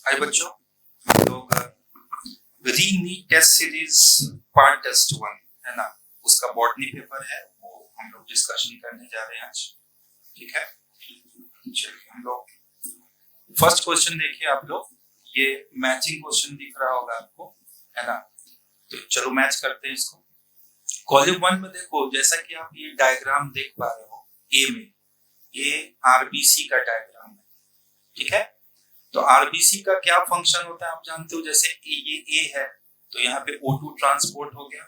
हाय बच्चों, हम लोग री टेस्ट सीरीज पार्ट टेस्ट 1 है ना, उसका बॉटनी पेपर है, वो हम लोग डिस्कशन करने जा रहे हैं आज। ठीक है, चलिए हम लोग फर्स्ट क्वेश्चन देखिए। आप लोग ये मैचिंग क्वेश्चन दिख रहा होगा आपको, है ना। तो चलो मैच करते हैं इसको। कॉलम 1 में देखो, जैसा कि आप ये डायग्राम देख पा रहे हो, ए में ये आरबीसी का डायग्राम है। ठीक है, तो आरबीसी का क्या फंक्शन होता है आप जानते हो। जैसे ये ए है तो यहाँ पे O2 ट्रांसपोर्ट हो गया।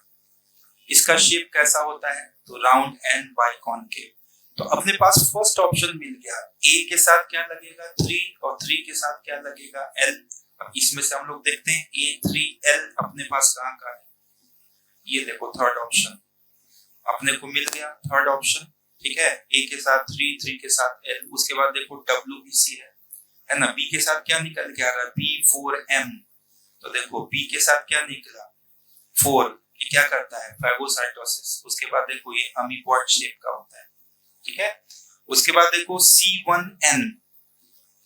इसका शेप कैसा होता है, तो राउंड एंड बाई कॉनकेव। तो अपने पास फर्स्ट ऑप्शन मिल गया। ए के साथ क्या लगेगा 3 और 3 के साथ क्या लगेगा L। अब इसमें से हम लोग देखते हैं A3L अपने पास कहाँ का है। ये देखो थर्ड ऑप्शन अपने को मिल गया, थर्ड ऑप्शन। ठीक है, ए के साथ 3, 3 के साथ L। उसके बाद देखो WBC है ना। बी के साथ क्या निकल के आ रहा है B4M। तो देखो बी के साथ क्या निकला 4। ये क्या करता है, फाइगोसाइटोसिस। उसके बाद देखो ये अमीबॉइड शेप का होता है। ठीक है, उसके बाद देखो C1N,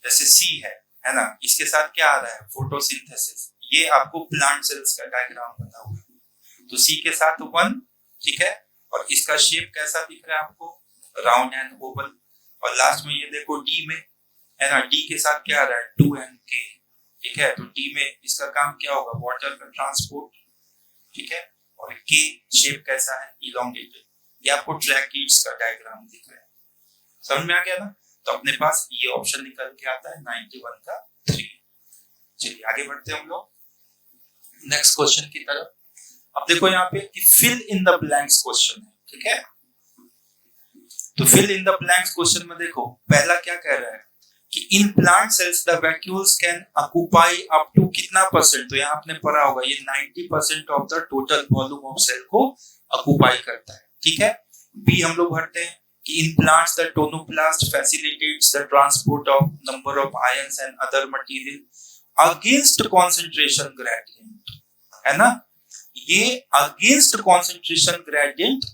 जैसे C है ना, इसके साथ क्या आ रहा है फोटोसिंथेसिस। ये आपको प्लांट सेल्स का डायग्राम बता हुआ है। तो C के साथ 1, ठीक है, और इसका शेप कैसा दिख रहा है आपको, राउंड एंड ओवल। और लास्ट में ये देखो D में है ना, डी के साथ क्या आ रहा है 2NK। ठीक है, तो डी में इसका काम क्या होगा, वाटर का ट्रांसपोर्ट। ठीक है, और के शेप कैसा है, इलोंगेटेड। ये आपको ट्रैकिड्स का डायग्राम दिख रहा है। समझ में आ गया ना। तो अपने पास ये ऑप्शन निकल के आता है 91 का 3। चलिए आगे बढ़ते हैं हम लोग नेक्स्ट क्वेश्चन की तरफ। अब देखो यहाँ पे कि fill in the blanks question है। ठीक है, तो fill in the blanks question में देखो पहला क्या कह रहा है कि in plant cells the vacuoles can occupy up to कितना परसेंट। तो यहाँ आपने पढ़ा होगा ये 90% of the total volume of cell को ऑक्यूपाई करता है। ठीक है, बी हम लोग भरते हैं कि in plants the tonoplast facilitates the transport of number of ions and other material against concentration gradient, है ना। ये अगेंस्ट कंसंट्रेशन ग्रेडियंट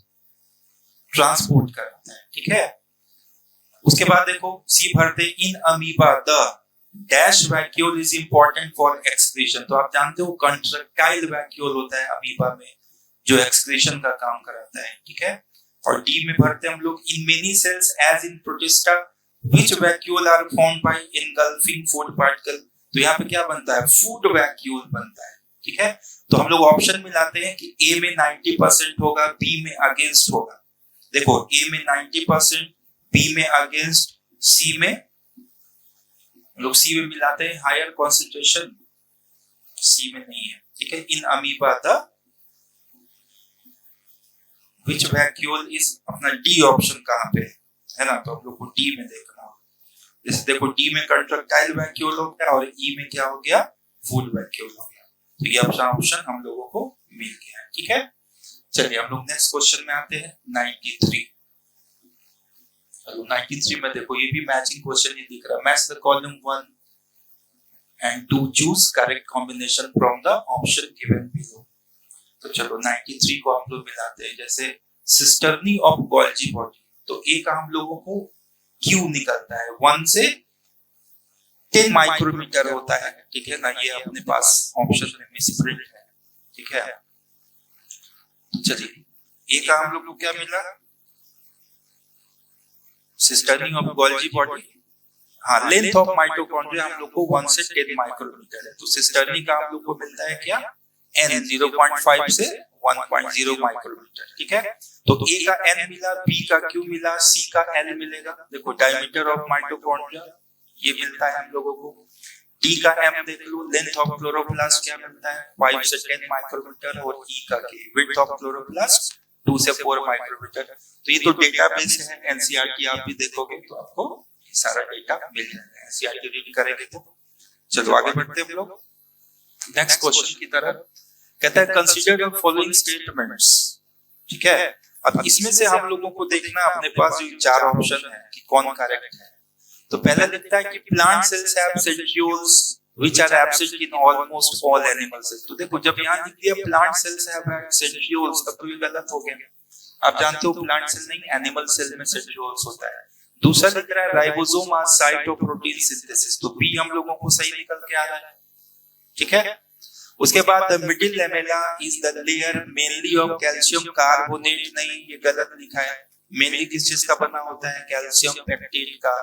ट्रांसपोर्ट कराता है। ठीक है, उसके बाद देखो सी भरते in amoeba the dash vacuole is important for excretion. तो आप जानते हो कंट्रैक्टाइल वैक्यूल होता है अमीबा में जो एक्सक्रीशन का काम कराता है। ठीक है, और डी में भरते हम लोग in many cells as in protista which vacuole are found by engulfing food particle. तो यहाँ पे क्या बनता है, फूड वैक्यूल बनता है। ठीक है, तो हम लोग ऑप्शन मिलाते हैं कि ए में 90% होगा, बी में अगेंस्ट होगा। देखो ए में 90%, बी में अगेंस्ट, सी में लोग सी में मिलाते हैं हायर कॉन्सेंट्रेशन, सी में नहीं है। ठीक है, in amoeba the which vacuole is, अपना डी ऑप्शन कहां पे है ना, तो आप लोग को डी में देखना होगा। जैसे देखो डी में कंट्रैक्टाइल वैक्यूल हो गया और ई में क्या हो गया, फूड वैक्यूल हो गया। तो ये ऑप्शन हम लोगों को मिल गया। ठीक है, चलिए हम लोग नेक्स्ट क्वेश्चन में आते हैं 93। 93 में देखो ये भी मैचिंग क्वेश्चन ही दिख रहा है। Match the column 1 and 2 choose correct combination from the option given below। तो चलो 93 को हम लोग मिलाते हैं। जैसे सिस्टर्नी ऑफ गोल्जी बॉडी, तो ए का हम लोगों को Q निकलता है 1 से 10 माइक्रोमीटर होता है। ठीक है ना, ये अपने पास ऑप्शन में मिसप्रिंट है। ठीक है, चलिए ए का हम लोग को क्या मिला, सिस्टर्नी ऑफ गोल्जी बॉडी। हाँ, लेंथ ऑफ माइटोकॉन्ड्रिया हम लोग को 1 से 10 माइक्रोमीटर है। तो सिस्टर्नी का हम लोग को मिलता है क्या, N 0.5 से 1.0 माइक्रोमीटर। ठीक है, तो A का N मिला, B का Q मिला, C का L मिलेगा। देखो डायमीटर ऑफ माइटोकॉन्ड्रिया ये मिलता है हम लोगों को। D का M देख लो, लेंथ ऑफ क्लोरोप्लास्ट क्या मिलता है 5 से 10 माइक्रोमीटर। और E का K विड्थ ऑफ क्लोरोप्लास्ट 2 से 4 माइक्रोमीटर। तो ये तो डेटाबेस है, एनसीईआरटी आप भी देखोगे तो आपको सारा डेटा मिल जाएगा, एनसीईआरटी रीड करेंगे तो। चलो आगे बढ़ते हैं हम लोग नेक्स्ट क्वेश्चन की तरफ। कहता है कंसीडर द फॉलोइंग स्टेटमेंट्स। ठीक है, अब इसमें से हम लोगों को देखना अपने पास जो 4 ऑप्शन है कि कौन करेक्ट है। तो पहला लिखता है कि plant cells have centrioles which are absent in almost all animal cells। तो देखो जब यहाँ लिख दिया प्लांट सेल्स हैव सेंट्रियोल्स, तब तो ये गलत हो गया। आप जानते हो प्लांट सेल नहीं, एनिमल सेल में सेंट्रियोल्स होता है। दूसरा लिख रहा है ribosome are site of protein synthesis, तो बी हम लोगों को सही निकल के आ रहा है, ठीक है। उसके बाद the middle lamella is the layer mainly of calcium carbonate, नहीं ये गलत लिखा है, मेनली किस चीज का बना होता है, कैल्शियम पेप्टाइड का।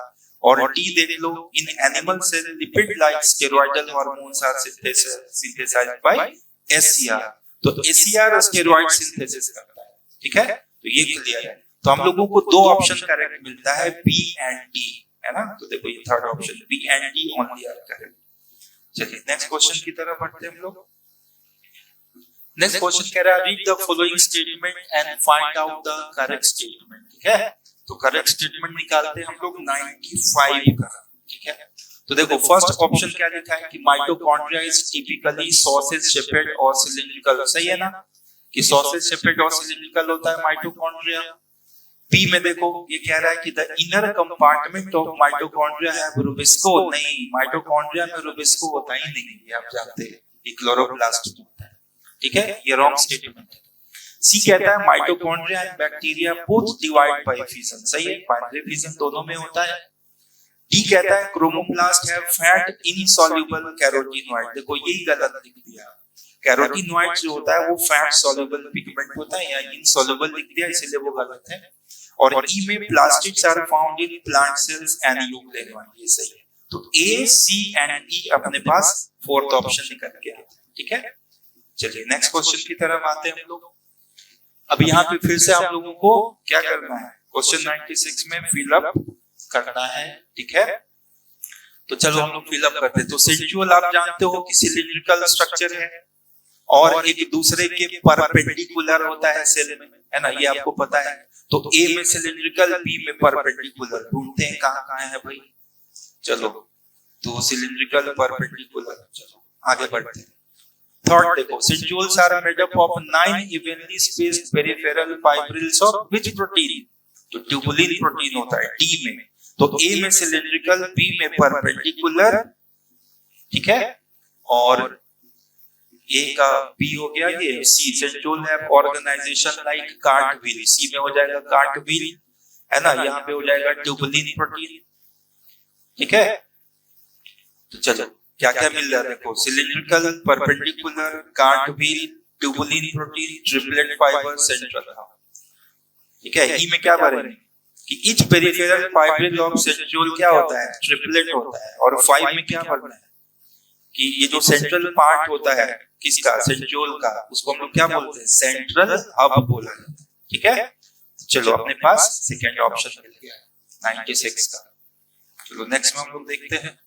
और डी देख लो, in animal cell lipid like steroidal hormones are synthesized by ACR, तो एसीआर स्टेरॉइड सिंथेसिस करता है, ठीक है। तो ये क्लियर है, तो हम लोगों को दो ऑप्शन करेक्ट मिलता है बी एंड डी, है ना। तो देखो ये third option B and D only are correct. चलिए नेक्स्ट क्वेश्चन की तरफ बढ़ते हैं हम लोग। नेक्स्ट क्वेश्चन कह रहा है read the following statement and find out the correct statement, ठीक है। तो करेक्ट स्टेटमेंट निकालते हैं हम लोग 95 का, ठीक है। तो देखो फर्स्ट ऑप्शन क्या लिखा है कि mitochondria is typically sausage shaped और सिलिंड्रिकल, सही है ना, कि सॉसेज शेपेड और सिलिंड्रिकल होता है माइटोकॉन्ड्रिया। पी में देखो ये कह रहा है कि the inner compartment of mitochondria have rubisco, नहीं माइटोकॉन्ड्रिया में रूबिस्को होता ही नहीं, ये आप जानते हैं, ये क्लोरोप्लास्ट होता है, ठीक है, ये रॉन्ग स्टेटमेंट है। सी कहता है mitochondria and bacteria both divide by fission, सही है, बाइनरी फिजन दोनों में होता है। डी कहता है chromoplast have fat insoluble carotenoid, देखो यही गलत लिख दिया, कैरोटीनॉइड जो होता है वो फैट सॉल्युबल पिगमेंट होता है, या इनसॉल्युबल लिख दिया इसलिए वो गलत है। और ई में plastids are found in plant cells and eukaryote, ये सही है। तो ए सी एंड ई अपने पास फोर्थ ऑप्शन निकल के आते हैं, ठीक है। चलिए नेक्स्ट क्वेश्चन की तरफ आते हैं हम लोग। अब यहाँ पे फिर से आप लोगों को क्या करना है, क्वेश्चन 96 में फिलअप करना है, ठीक है। तो चलो हम लोग फिलअप करते हैं। तो सेंट्रियोल आप जानते हो कि सिलिंड्रिकल स्ट्रक्चर है और एक दूसरे के परपेंडिकुलर होता है सेल में, है ना, ये आपको पता है। तो ए में सिलिंड्रिकल, बी में परपेंडिकुलर, ढूंढते हैं कहाँ कहाँ है भाई। चलो तो सिलिंड्रिकल परपेंडिकुलर, चलो आगे बढ़ते हैं। थर्ड देखो centrioles are made up of 9 evenly spaced peripheral fibrils of which protein, तो ट्यूबुलिन प्रोटीन होता है डी में। तो ए में सिलिंड्रिकल, बी में परपेंडिकुलर, ठीक है, और ए का बी हो गया, ये सी सेंट्रियोल है ऑर्गेनाइजेशन लाइक कार्ट व्हील, सी में हो जाएगा कार्ट व्हील, है ना, यहाँ पे हो जाएगा ट्यूबुलिन प्रोटीन, ठीक है। तो चलो क्या क्या मिल रहा है देखो, cylindrical, perpendicular, cart wheel, tubulin protein, triplet fibre, central, ठीक है। ई में क्या भरेंगे कि each peripheral fibril of centriole क्या होता है, ट्रिपलेट होता है। और 5 में क्या भरना है कि ये जो सेंट्रल पार्ट होता है किसका, सेंट्रियोल का, उसको हम लोग क्या बोलते हैं, सेंट्रल हब बोला जाता है, ठीक है। चलो अपने पास सेकंड ऑप्शन मिल गया 96 का। चलो नेक्स्ट में हम लोग देखते हैं।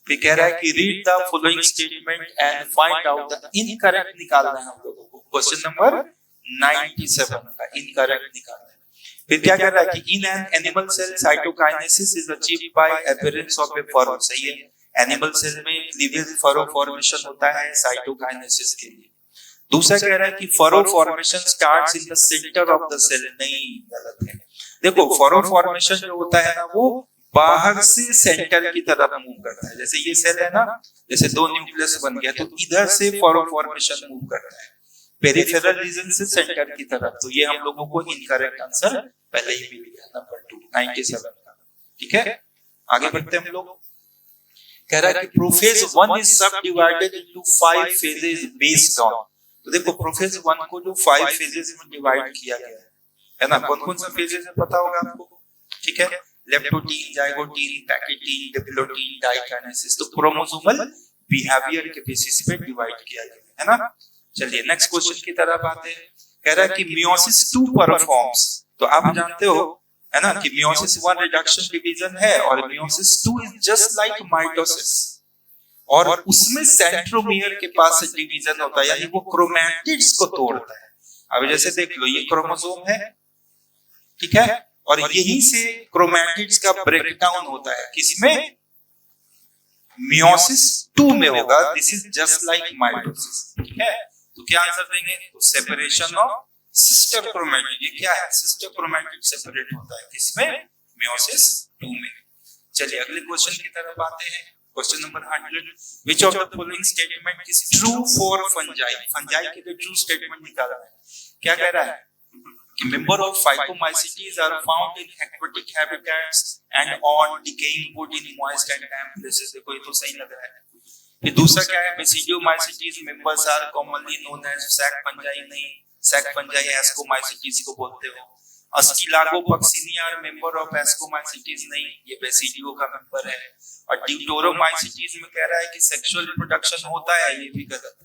फिर कह रहा है कि read the following statement and find out the incorrect, निकालना है हम लोगों को। क्वेश्चन नंबर 97 का इनकरेक्ट निकालना है। फिर क्या कह रहा है कि in an animal cell cytokinesis is achieved by appearance of a furrow, सही है, एनिमल सेल में क्लीवेज फरो फॉर्मेशन होता है साइटोकाइनेसिस के लिए। दूसरा कह रहा है कि furrow formation starts in the centre of the cell, नहीं गलत है। देखो फरो फॉर्मेशन जो होता है ना वो बाहर से सेंटर की तरफ मूव करता है, जैसे ये सेल है ना, जैसे दो न्यूक्लियस बन गया तो इधर से फरो फॉर्मेशन मूव करता है पेरिफेरल रीजन से सेंटर की तरफ। तो ये हम लोगों को इनकरेक्ट आंसर पहले ही मिल गया नंबर 2 97 का, ठीक है। आगे बढ़ते हैं हम लोग। कह रहा है कि प्रोफेज 1 इज सब divided into 5 phases based on, तो देखो प्रोफेज 1 को जो 5 फेजेस में डिवाइड किया गया है ना, कौन कौन सा फेजेस है पता होगा आपको, ठीक है, leptotene, zygotene, pachytene, diplotene, diakinesis. तो क्रोमोसोमल बिहेवियर के बेसिस पे डिवाइड किया गया है ना। चलिए नेक्स्ट क्वेश्चन की तरफ आते हैं। कह रहा है कि मियोसिस 2 परफॉर्म्स, तो आप जानते हो है ना कि मियोसिस 1 रिडक्शन डिवीजन है और meiosis 2 is just like mitosis, और उसमें सेंट्रोमियर के पास डिवीजन होता है, यानी वो क्रोमैटिड्स को तोड़ता है। अब जैसे देख लो ये क्रोमोसोम है, ठीक है, और यहीं से क्रोमैटिड्स का ब्रेकडाउन होता है, किसमें, मियोसिस 2 में होगा। This is just like mitosis, ठीक है। तो क्या आंसर देंगे, तो सेपरेशन ऑफ सिस्टर क्रोमैटिड, ये क्या है, सिस्टर क्रोमैटिड सेपरेट होता है किसमें, मियोसिस 2 में। चलिए अगले क्वेश्चन की तरफ आते हैं। Question number 100, which of the following statement is true for fungi, fungi के लिए ट्रू स्टेटमेंट निकालना है। क्या कह रहा है member of phycomycetes are found in aquatic habitats and on decaying wood in moist and damp places। देखो ये तो सही लग रहा है। फिर दूसरा क्या है, basidiomycetes members are commonly known as sac fungi, नहीं सैक फंजाई एस्कोमाइसीटीज को बोलते हो। अस्किलार्गोपक्सिनी आर मेंबर ऑफ एस्कोमाइसीटीज, नहीं ये बेसिडियो का मेंबर है। और ड्यूटोरोमाइसीटीज में कह रहा है कि सेक्सुअल रिप्रोडक्शन होता है, ये भी गलत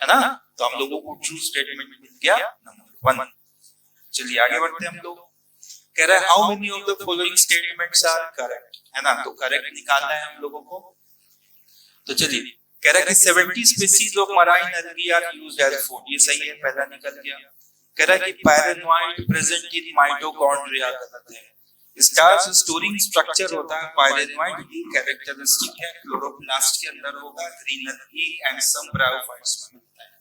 है ना। तो हम लोगों को ट्रू स्टेटमेंट मिल गया नंबर 1। चलिए आगे बढ़ते हैं हम लोग। कह रहा है how many of the following statements are correct, है ना। तो करेक्ट निकालना है हम लोगों को। तो चलिए कह रहा है कि 70 species of marine algae are used as food, ये सही है, पहला निकल गया। कह रहा है कि पायरेनोइड प्रेजेंट इन माइटोकॉन्ड्रिया, गलत है। स्टार्च स्टोरिंग स्ट्रक्चर होता है पायरेनोइड, ये कैरेक्टरिस्टिक है, क्लोरोप्लास्ट के अंदर होगा, green algae and some bryophytes में मिलता है,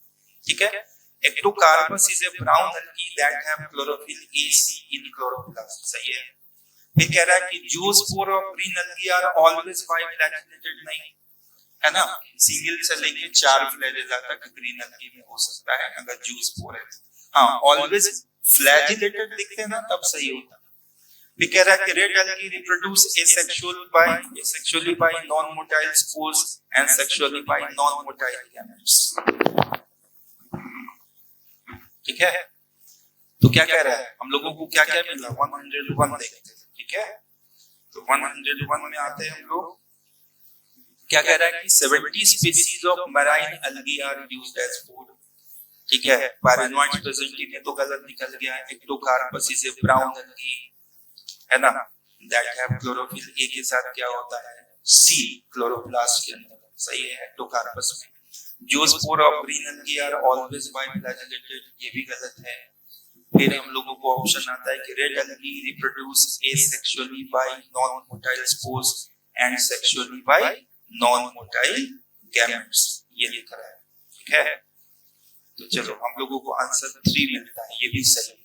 ठीक है। Ectocarpus is a brown algae that have chlorophyll AC in chloroplast, सही है। फिर कह रहा है कि zoospore of green algae are always biflagellated, नहीं है ना, सिंगल से लेके 4 फ्लैजेला तक ग्रीन algae में हो सकता है अगर zoospore है। हाँ always flagellated लिखते हैं ना तब सही होता है। फिर कह रहा है कि red algae reproduce asexually by non-motile spores and sexually by non-motile gametes, ठीक है। तो क्या कह रहा है, हम लोगों को क्या क्या मिला, 101 देखते हैं, ठीक है। तो 101 में आते हैं हम लोग। क्या कह रहा है कि 70 species of marine algae are used as food, ठीक है। पायरेनोइड्स प्रेजेंट इन, तो गलत निकल गया। Ectocarpus is a brown algae, है ना, दैट हैव क्लोरोफिल ए के साथ क्या होता है, सी क्लोरोप्लास्ट के अंदर, सही है एक्टोकार्पस में। Zoospore of green algae are always biflagellated, ये भी गलत है। फिर हम लोगों को ऑप्शन आता है कि red algae reproduce asexually by non-motile spores and sexually by non-motile gametes, ये लिख रहा है, ठीक है। तो चलो हम लोगों को आंसर 3 मिलता है, ये भी सही है।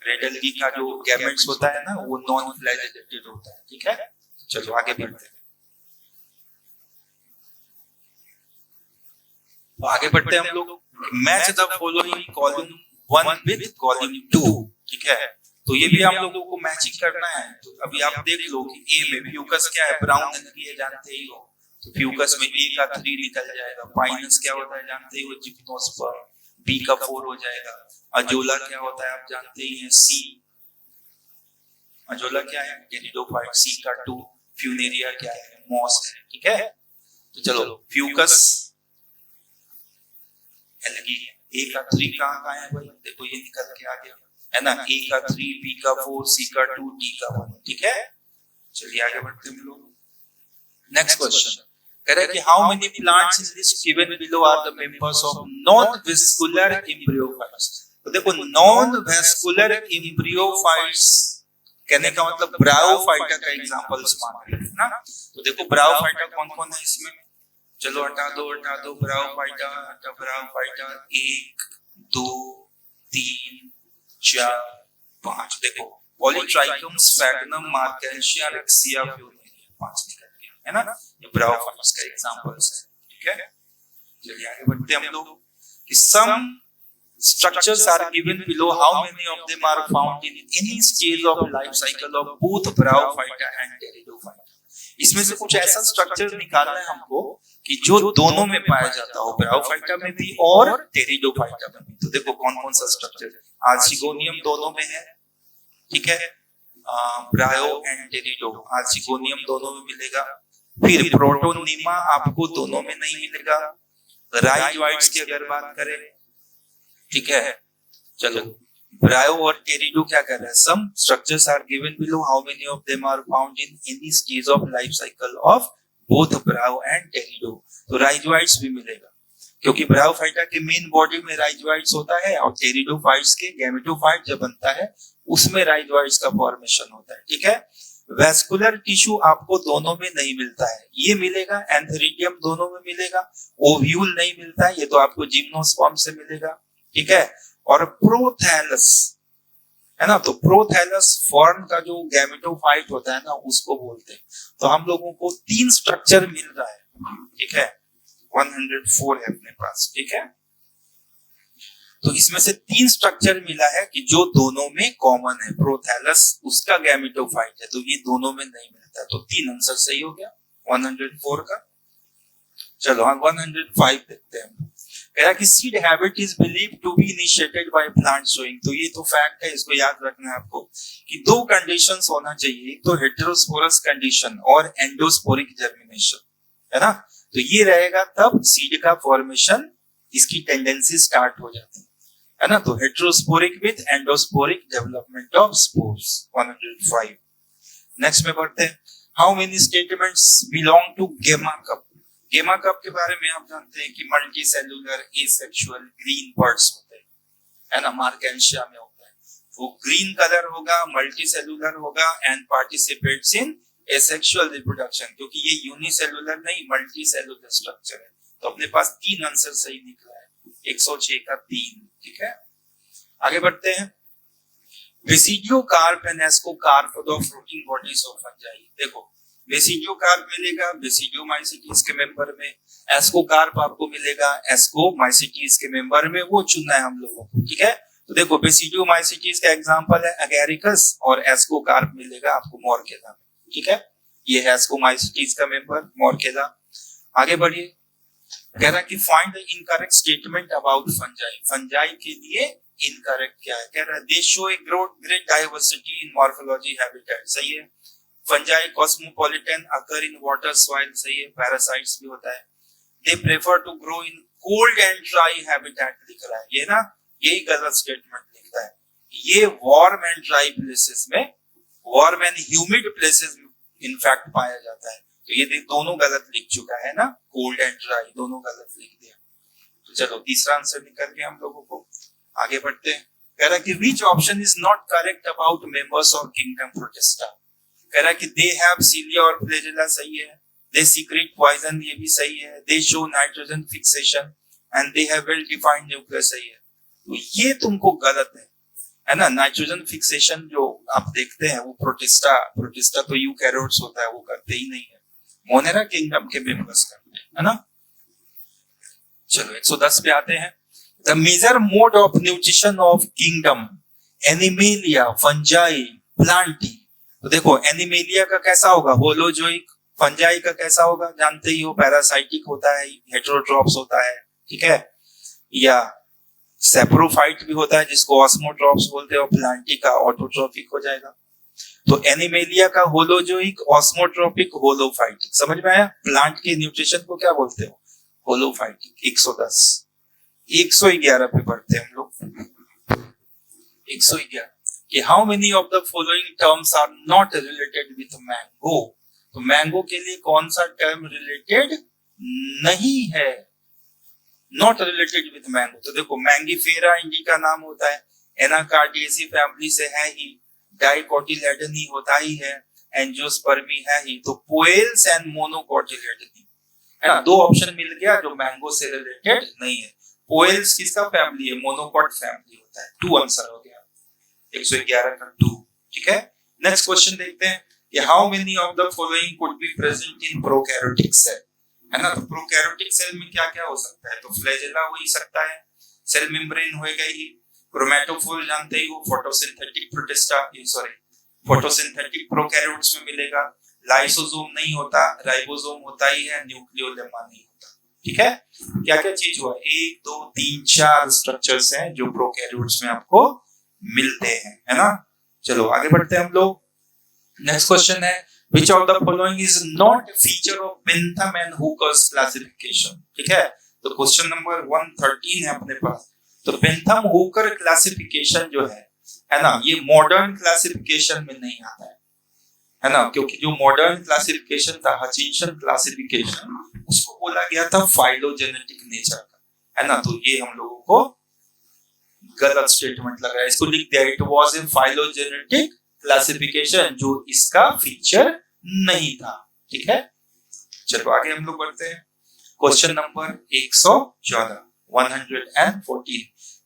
red algae का जो gametes होता है ना वो non-flagellated होता है, ठीक है। चलो आगे बढ़ते हैं। तो आगे बढ़ते हैं हम लोग। Match the following column 1 with column 2, ठीक है। तो ये भी हम लोगों को मैचिंग करना है। तो अभी आप देख लो कि ए में फ्यूकस क्या है, ब्राउन एल्गी है, जानते ही हो। तो फ्यूकस में ए का 3 निकल जाएगा। पाइनस क्या होता है जानते ही हो, जिम्नोस्पर्म, बी का 4 हो जाएगा। अजोला क्या होता है आप जानते ही हैं, सी। अजोला क्या है, टेरिडोफाइट, सी का 2। फ्यूनेरिया क्या है, मॉस है, ठीक है। तो चलो फ्यूकस एल्गी, ए का 3 कहां है भाई, देखो ये निकल के आ गया, है ना। ए का 3, बी का 4, सी का 2, डी का 1, ठीक है। चलिए आगे बढ़ते हैं हम लोग। नेक्स्ट क्वेश्चन कह रहा है कि how many plants in list given below are the members of non vascular embryophytes. तो देखो नॉन वेस्कुलर एम्ब्रियोफाइट्स कहने का मतलब ब्रायोफाइटा का एग्जांपल्स मान रहे हैं ना। तो देखो ब्रायोफाइटा कौन-कौन है इसमें, चलो हटा दो ब्रायोफाइटा, 1 2 3 4 5, देखो पॉलीट्राइकम, स्फैग्नम, मार्केंशिया, रेक्सिया, फ्यूनेरिया, 5 निकल गया, है ना। ये ब्रायोफाइट्स का एग्जांपल्स है, ठीक है। चलिए आगे बढ़ते हैं हम लोग कि सम structures are given below, how many of them are found in any stage of life cycle of both bryophyta and pteridophyta। इसमें से कुछ ऐसा स्ट्रक्चर निकालना है हमको कि जो दोनों में पाया जाता हो, ब्रायोफाइटा में भी और टेरिडोफाइटा में भी। तो देखो कौन कौन सा स्ट्रक्चर, आर्चिगोनियम दोनों में है, ठीक है। ब्रायो एंड टेरिडो, आर्चिगोनियम दोनों में मिलेगा। फिर प्रोटोनिमा आपको दोनों में नहीं मिलेगा। राइजोइड्स की अगर बात करें, ठीक है। चलो ब्रायो और टेरिडो क्या कर रहा है, some structures are given below, how many of them are found in any stage of life cycle of both bryo and pterido. तो राइजोइड्स भी मिलेगा क्योंकि ब्रायोफाइटा के मेन बॉडी में राइजोइड्स होता है और टेरिडोफाइट्स के गैमेटोफाइट जब बनता है उसमें राइजोइड्स का फॉर्मेशन होता है, ठीक है। वेस्कुलर टिश्यू आपको दोनों में नहीं मिलता है, ये मिलेगा। एंथेरिडियम दोनों में मिलेगा। ओव्यूल नहीं मिलता है, ये तो आपको जिम्नोस्पर्म से मिलेगा, ठीक है। और प्रोथैलस, है ना, तो प्रोथैलस फॉर्म का जो गैमेटोफाइट होता है ना उसको बोलते हैं। तो हम लोगों को 3 स्ट्रक्चर मिल रहा है, ठीक है। 104 है अपने पास, ठीक है। तो इसमें से 3 स्ट्रक्चर मिला है कि जो दोनों में कॉमन है। प्रोथैलस उसका गैमेटोफाइट है, तो ये दोनों में नहीं मिलता, तो 3 आंसर सही हो गया 104 का। चलो हाँ 105 देखते हैं। कह रहा कि seed habit is believed to be initiated by plant sowing. तो ये तो फैक्ट है, इसको याद रखना है आपको कि 2 कंडीशंस होना चाहिए, एक तो हेटेरोस्पोरस कंडीशन और एंडोस्पोरिक जर्मिनेशन, है ना। तो ये रहेगा तब सीड का फॉर्मेशन, इसकी टेंडेंसी स्टार्ट हो जाती है ना। तो heterosporic with endosporic development of spores 105। Next में बढ़ते हैं। How many statements belong to gemma cup. Gemma cup के बारे में आप जानते हैं कि multi cellular asexual green buds होते हैं, है ना, मार्केंशिया में होता है। वो ग्रीन कलर होगा, मल्टी सेलुलर होगा and participates in asexual reproduction, क्योंकि ये यूनिसेलुलर नहीं मल्टी सेलुलर स्ट्रक्चर है। तो अपने पास 3 आंसर सही निकला है, 106 का 3। ठीक है, आगे बढ़ते हैं। Basidiocarp and ascocarp the fruiting bodies of fungi. देखो वेसिडियो कार्प मिलेगा वेसिडियोमाइसिटीज के मेंबर में, एस्कोकार्प आपको मिलेगा एस्कोमाइसिटीज के मेंबर में, वो चुनना है हम लोगों को। ठीक है, तो देखो वेसिडियोमाइसिटीज का एग्जांपल है एगेरिकस और एस्कोकार्प मिलेगा आपको मोरकेला में। ठीक है, ये है एस्कोमाइसिटीज का मेंबर मोरकेला। आगे बढ़िए, कह रहा कि find the incorrect statement about fungi. Fungi के लिए इनकरेक्ट क्या है? कह रहा है they show a great diversity in morphology habitat. सही है। Fungi cosmopolitan occur in water soil. सही है। पैरासाइट्स भी होता है। They prefer to grow in cold and dry habitat लिख रहा है, ये ना, यही गलत स्टेटमेंट लिखता है। ये वार्म एंड ड्राई प्लेसेस में, वार्म एंड ह्यूमिड प्लेसेस में इनफैक्ट पाया जाता है। तो ये दोनों गलत लिख चुका है ना, कोल्ड एंड ड्राई दोनों गलत लिख दिया। तो चलो तीसरा आंसर निकल गया हम लोगों को। आगे बढ़ते हैं। कह रहा कि which option is not correct about members of kingdom protista. कह रहा कि दे हैव सीलिया और फ्लैजेला। सही है। दे सीक्रेट पॉइजन, ये भी सही है। They show nitrogen fixation and they have well defined nucleus. सही है। तो ये तुमको गलत है ना। नाइट्रोजन फिक्सेशन जो आप देखते हैं वो प्रोटिस्टा तो यूकैरियोट्स होता है, वो करते ही नहीं है। मोनेरा किंगडम के मेंबर्स करते हैं, है ना। चलो 110 पे आते हैं। The major mode of nutrition of kingdom animalia fungi plantae. तो देखो एनिमेलिया का कैसा होगा, होलोजोइक। फंजाई का कैसा होगा, जानते ही हो, पैरासाइटिक होता है, हेटेरोट्रॉप्स होता है। ठीक है, या सेप्रोफाइट भी होता है जिसको ऑस्मोट्रॉप्स बोलते हैं, प्लांटी का ऑटोट्रॉपिक हो जाएगा। तो एनिमेलिया का होलोजोइक, ऑस्मोट्रॉपिक, होलोफाइटिक। समझ में आया। प्लांट के न्यूट्रिशन को क्या बोलते हो, होलोफाइटिक। 110 111 पे पढ़ते हैं हम लोग। 111 कि how many of the following terms are not related with mango. तो मैंगो के लिए कौन सा टर्म रिलेटेड नहीं है, नॉट रिलेटेड विथ मैंगो। तो देखो मैंगीफेरा इंडिका नाम होता है, एनाकार्डियेसी फैमिली से है ही, डाइकोटिलेडनी होता ही है, एंजियोस्पर्मी है ही। तो पोएल्स एंड मोनोकोटिलेडनी, है ना। 2 ऑप्शन मिल गया जो मैंगो से रिलेटेड नहीं है। पोएल्स किसका फैमिली है, मोनोकोट फैमिली होता है। 2 आंसर हो गया 111 का 2। ठीक है, नेक्स्ट क्वेश्चन देखते हैं कि how many of the following could be present in prokaryotic cell, है ना। तो प्रोकैरियोटिक सेल में क्या क्या हो सकता है, तो फ्लैजेला हो ही सकता है, सेल मेम्ब्रेन होएगा ही, क्रोमैटोफोर जानते ही हो, photosynthetic protista, sorry photosynthetic prokaryotes में मिलेगा। लाइसोसोम नहीं होता, राइबोसोम होता ही है, न्यूक्लियोलेमा नहीं होता। ठीक है, क्या क्या चीज हुआ, 1 2 3 4 स्ट्रक्चर्स हैं जो प्रोकैरियोट्स में आपको मिलते हैं, है ना। चलो आगे बढ़ते हैं हम लोग। नेक्स्ट क्वेश्चन है which of the following is not a feature of Bentham and Hooker's classification। ठीक है, तो क्वेश्चन नंबर 113 है अपने पास। तो बेंथम हुकर क्लासिफिकेशन जो है ना, ये मॉडर्न क्लासिफिकेशन में नहीं आता है ना, क्योंकि जो मॉडर्न क्लासिफिकेशन था हचिंसन क्लासिफिकेशन, उसको बोला गया था फाइलोजेनेटिक नेचर का, है ना। तो ये हम लोगों को गलत स्टेटमेंट लग रहा है, इसको लिख दिया it was a phylogenetic classification, जो इसका फीचर नहीं था। ठीक है, चलो आगे हम लोग बढ़ते हैं। क्वेश्चन नंबर 114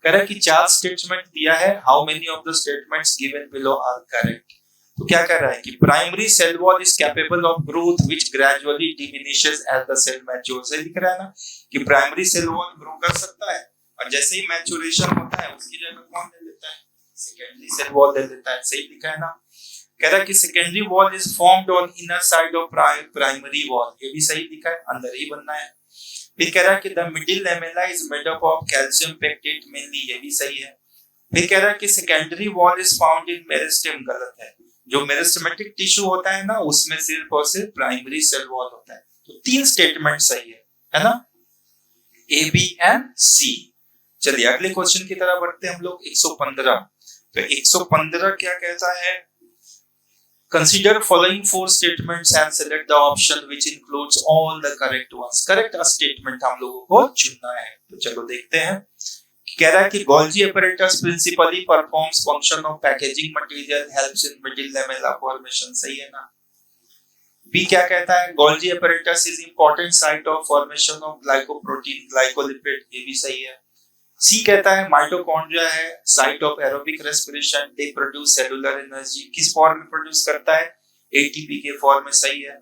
कह रहा है कि 4 स्टेटमेंट दिया है, how many of the statements given below are correct. तो क्या कह रहा है कि primary cell wall is capable of growth which gradually diminishes as the cell matures. लिख रहा है ना कि प्राइमरी सेल वॉल ग्रो कर सकता है, और जैसे ही मैच्योरेशन होता है उसकी जगह कौन ले लेता है, सेकेंडरी सेल वॉल ले लेता है। सही लिखा है ना। कह रहा है कि secondary wall is formed on inner side of primary wall, ये भी सही लिखा है, अंदर ही बनना है। फिर कह रहा है कि the middle lamella is made up of calcium pectate mainly, ये भी सही है। फिर कह रहा है कि secondary wall is found in meristem, गलत है। जो मेरिस्टेमेटिक टिश्यू होता है ना उसमें सिर्फ और सिर्फ प्राइमरी सेल वॉल होता है। तो 3 स्टेटमेंट सही है ना, ए बी एंड सी। चलिए अगले क्वेश्चन की तरफ बढ़ते हैं हम लोग। 115। तो 115 क्या कहता है, consider following 4 statements and select the option which includes all the correct ones. Correct statement हम लोगों को चुनना है। तो चलो देखते हैं। कह रहा है कि Golgi apparatus principally performs function of packaging material, helps in middle lamella formation, सही है ना। बी क्या कहता है, Golgi apparatus is important site of formation of glycoprotein, glycolipid, ये भी सही है। सी कहता है माइटोकॉन्ड्रिया है site of aerobic respiration, they produce cellular energy, किस फॉर्म में प्रोड्यूस करता है, एटीपी के फॉर्म में, सही है।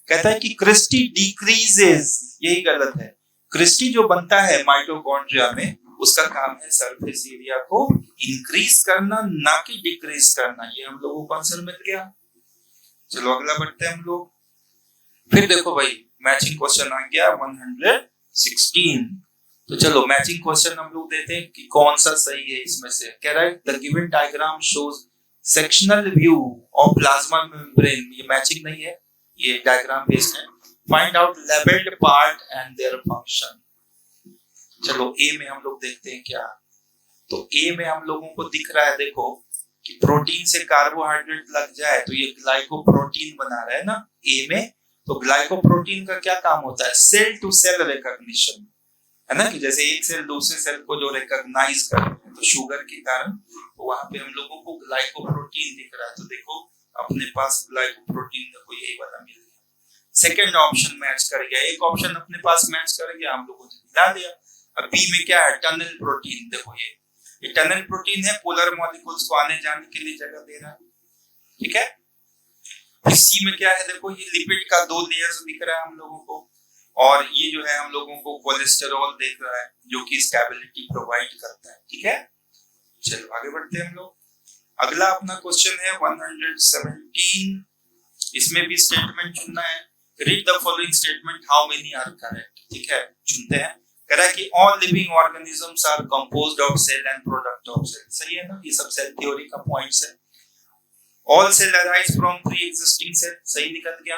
कहता है कि क्रिस्टी डिक्रीजेस, यही गलत है। क्रिस्टी जो बनता है माइटोकॉन्ड्रिया में उसका काम है सरफेस एरिया को इंक्रीज करना, ना कि डिक्रीज करना। ये हम लोगों को आंसर मिल गया। चलो अगला बढ़ते हैं हम लोग। फिर देखो भाई मैचिंग क्वेश्चन आ गया 116। तो चलो मैचिंग क्वेश्चन हम लोग देते हैं कि कौन सा सही है इसमें से। कह रहा है the given diagram shows sectional view of plasma membrane, ये मैचिंग नहीं है, ये डायग्राम बेस्ड है। Find out labelled part and their function. चलो ए में हम लोग देखते हैं क्या। तो ए में हम लोगों को दिख रहा है, देखो कि प्रोटीन से कार्बोहाइड्रेट लग जाए तो ये ग्लाइकोप्रोटीन बना रहा है ना ए में। तो ग्लाइकोप्रोटीन का क्या काम होता है, सेल टू सेल रिकॉग्निशन, है ना, कि जैसे एक सेल दूसरे सेल को जो रिकॉग्नाइज कर रहे हैं, तो शुगर के कारण तो वहां पे हम लोगों को ग्लाइकोप्रोटीन दिख रहा है। तो देखो अपने पास ग्लाइकोप्रोटीन देखो यही वाला मिल गया। सेकंड ऑप्शन मैच कर गया, एक ऑप्शन अपने पास मैच कर गया, हम लोगों ने मिला दिया। अब बी में क्या है, टनल प्रोटीन, देखो ये टनल प्रोटीन है, पोलर मॉलिक्यूल्स को आने जाने के लिए जगह दे रहा है, ठीक है। सी में क्या है, देखो ये लिपिड का 2 लेयर्स दिख रहा है हम लोगों को, और ये जो है हम लोगों को कोलेस्टेरॉल देख रहा है जो कि स्टेबिलिटी प्रोवाइड करता है, ठीक है। चलो आगे बढ़ते हैं हम लोग। अगला अपना क्वेश्चन है 117। इसमें भी स्टेटमेंट चुनना है। Read the following statement, how many are correct, ठीक है, चुनते हैं। कह रहा है कि all living organisms are composed of cell and product of cell, सही है ना, ये सब सेल थ्योरी का पॉइंट्स है। All cell arise from pre existing cell, सही निकल गया।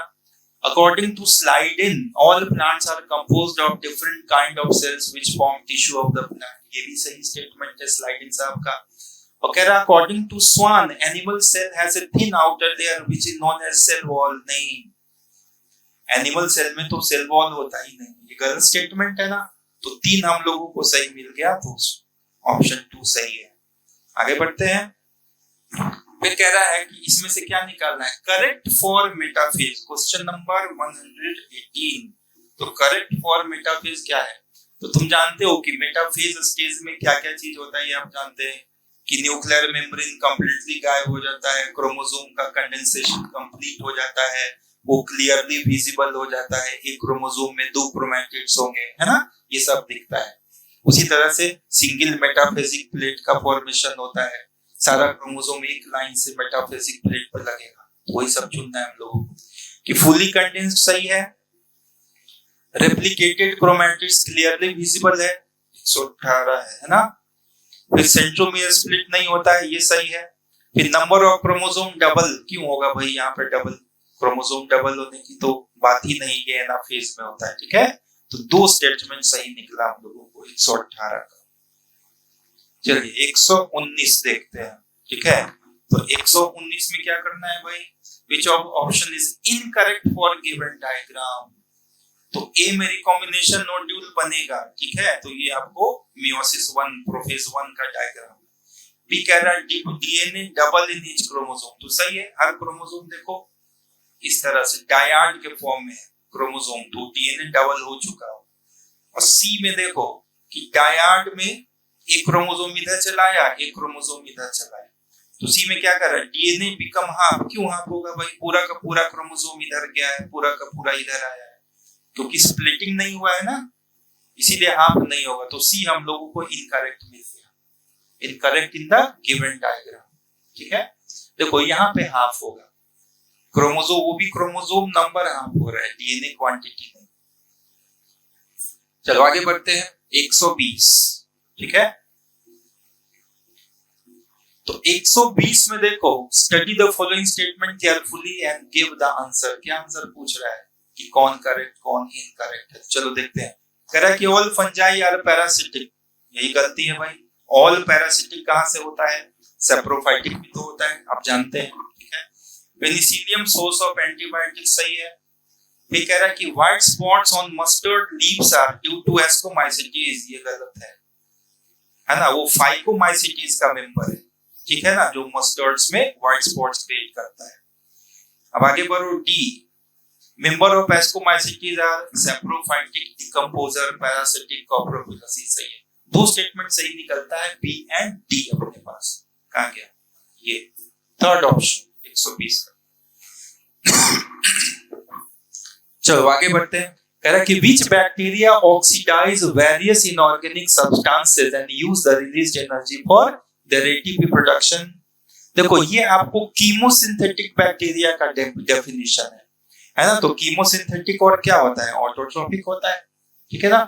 According to Slidin, all plants are composed of different kind of cells which form tissue of the plant, ये भी सही स्टेटमेंट है Slidin साहब का। और कह रहा according to Swan, animal cell has a thin outer layer which is known as cell wall, नहीं, एनिमल सेल में तो सेल वॉल होता ही नहीं, ये गलत स्टेटमेंट है ना। तो 3 हम लोगों को सही मिल गया, तो ऑप्शन 2 सही है। आगे बढ़ते हैं। फिर कह रहा है कि इसमें से क्या निकालना है, correct for metaphase, question number 118। तो करेक्ट फॉर मेटाफेज क्या है, तो तुम जानते हो कि मेटाफेज स्टेज में क्या क्या चीज होता है, ये आप जानते हैं कि न्यूक्लियर मेम्ब्रेन कंप्लीटली गायब हो जाता है, क्रोमोसोम का कंडेंसेशन कंप्लीट हो जाता है, वो क्लियरली विजिबल हो जाता है, एक क्रोमोसोम में 2 क्रोमैटिड्स होंगे, है ना, ये सब दिखता है। उसी तरह से सिंगल मेटाफेजिक प्लेट का फॉर्मेशन होता है, सारा क्रोमोसोम एक लाइन से मेटाफेजिक प्लेट पर लगेगा, तो वही सब चुनना है हम लोगों को। कि फुली कंडेंस्ड सही है, रेप्लिकेटेड क्रोमैटिड्स क्लियरली विजिबल है 118 है ना। फिर सेंट्रोमियर स्प्लिट नहीं होता है, ये सही है। फिर नंबर ऑफ क्रोमोसोम डबल क्यों होगा भाई, यहाँ पे डबल क्रोमोसोम डबल होने की तो बात ही नहीं, ये एनाफेज में होता है, ठीक है। तो 2 स्टेटमेंट सही निकला हम लोगों को 118 का। चलिए 119 देखते हैं, ठीक है। तो 119 में क्या करना है भाई, which of option is incorrect for given diagram। तो ए में रिकॉम्बिनेशन नोड्यूल बनेगा, ठीक है, तो ये आपको मियोसिस 1 प्रोफेज 1 का डायग्राम। बी कह रहा है DNA double in each chromosome, तो सही है, हर क्रोमोसोम देखो इस तरह से डायड के फॉर्म में क्रोमोसोम, तो डीएनए डबल हो चुका हो। और सी में देखो कि डायड में एक क्रोमोसोम इधर चलाया, एक क्रोमोसोम इधर चलाया, तो सी में क्या कर रहा है, डीएनए बिकम हाफ, क्यों हाफ होगा भाई, पूरा का पूरा क्रोमोसोम इधर गया है, पूरा का पूरा इधर आया है, क्योंकि स्प्लिटिंग नहीं हुआ है ना, इसीलिए हाफ नहीं होगा, तो सी हम लोगों को इनकरेक्ट मिल गया, incorrect in the given diagram. ठीक है, देखो यहाँ पे हाफ होगा, क्रोमोसोम, वो भी क्रोमोसोम नंबर हाफ हो रहा है, डीएनए क्वांटिटी नहीं। चलो आगे बढ़ते हैं, 120। ठीक है, तो 120 में देखो, study the following statement carefully and give the answer. क्या आंसर पूछ रहा है कि कौन करेक्ट कौन इनकरेक्ट है। चलो देखते हैं। कह रहा है कि ऑल फंजाई आर पैरासिटिक, यही गलती है भाई। ऑल पैरासिटिक कहां से होता है, सेप्रोफाइटिक भी तो होता है, आप जानते हैं। ठीक है, पेनिसिलियम सोर्स ऑफ एंटीबायोटिक सही है। ये कह रहा है कि white spots on mustard leaves are due to ascomycetes, ये गलत है ना, वो फाइकोमाइसिटीज का मेंबर है। ठीक है ना, जो मस्टर्ड्स में व्हाइट स्पॉट्स क्रिएट करता है। अब आगे बढ़ो, D, member of ascomycetes are saprophytic, decomposer, parasitic, coprophilous, सही है। दो स्टेटमेंट सही निकलता है, बी एंड डी अपने पास। कहां गया ये थर्ड ऑप्शन 120 का। चलो आगे बढ़ते हैं। कह रहा कि which bacteria oxidize various inorganic substances and use the released energy for their ATP production. देखो ये आपको कीमोसिंथेटिक बैक्टीरिया का डेफिनेशन है ना। तो कीमोसिंथेटिक और क्या होता है, ऑटोट्रोपिक होता है। ठीक है ना,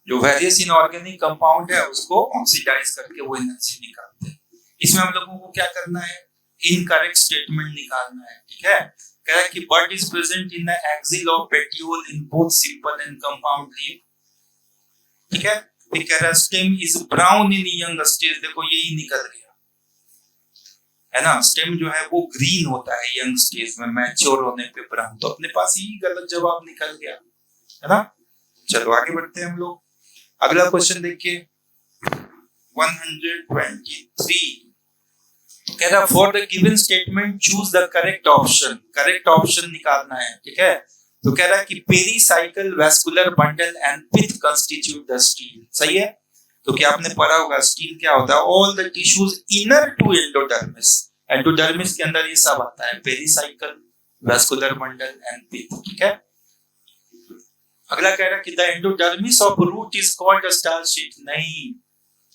जो वेरियस इनऑर्गेनिक कंपाउंड है उसको ऑक्सीडाइज करके वो एनर्जी निकालते हैं। इसमें हम लोगों को क्या करना है, इनकरेक्ट स्टेटमेंट निकालना है। ठीक है, कह रहा है कि bud is present in the axil of petiole in both simple and compound leaf. ठीक है, फिर कह रहा है stem is brown in young stage, देखो यही निकल गया है ना। स्टेम जो है वो ग्रीन होता है यंग स्टेज में, मैच्योर होने पे ब्राउन। तो अपने पास ही गलत जवाब निकल गया है ना। चलो आगे बढ़ते हैं हम लोग। अगला क्वेश्चन देखिए 123। कह रहा for the given statement choose the correct option, correct option निकालना है। ठीक है, तो कह रहा है कि pericycle vascular bundle and pith constitute the stele, सही है। तो क्या आपने पढ़ा होगा स्टील क्या होता है, all the tissues inner to endodermis, endodermis के अंदर ये सब आता है, pericycle vascular bundle and pith. ठीक है, अगला कह रहा है कि the endodermis of root is called a starch sheath, नहीं,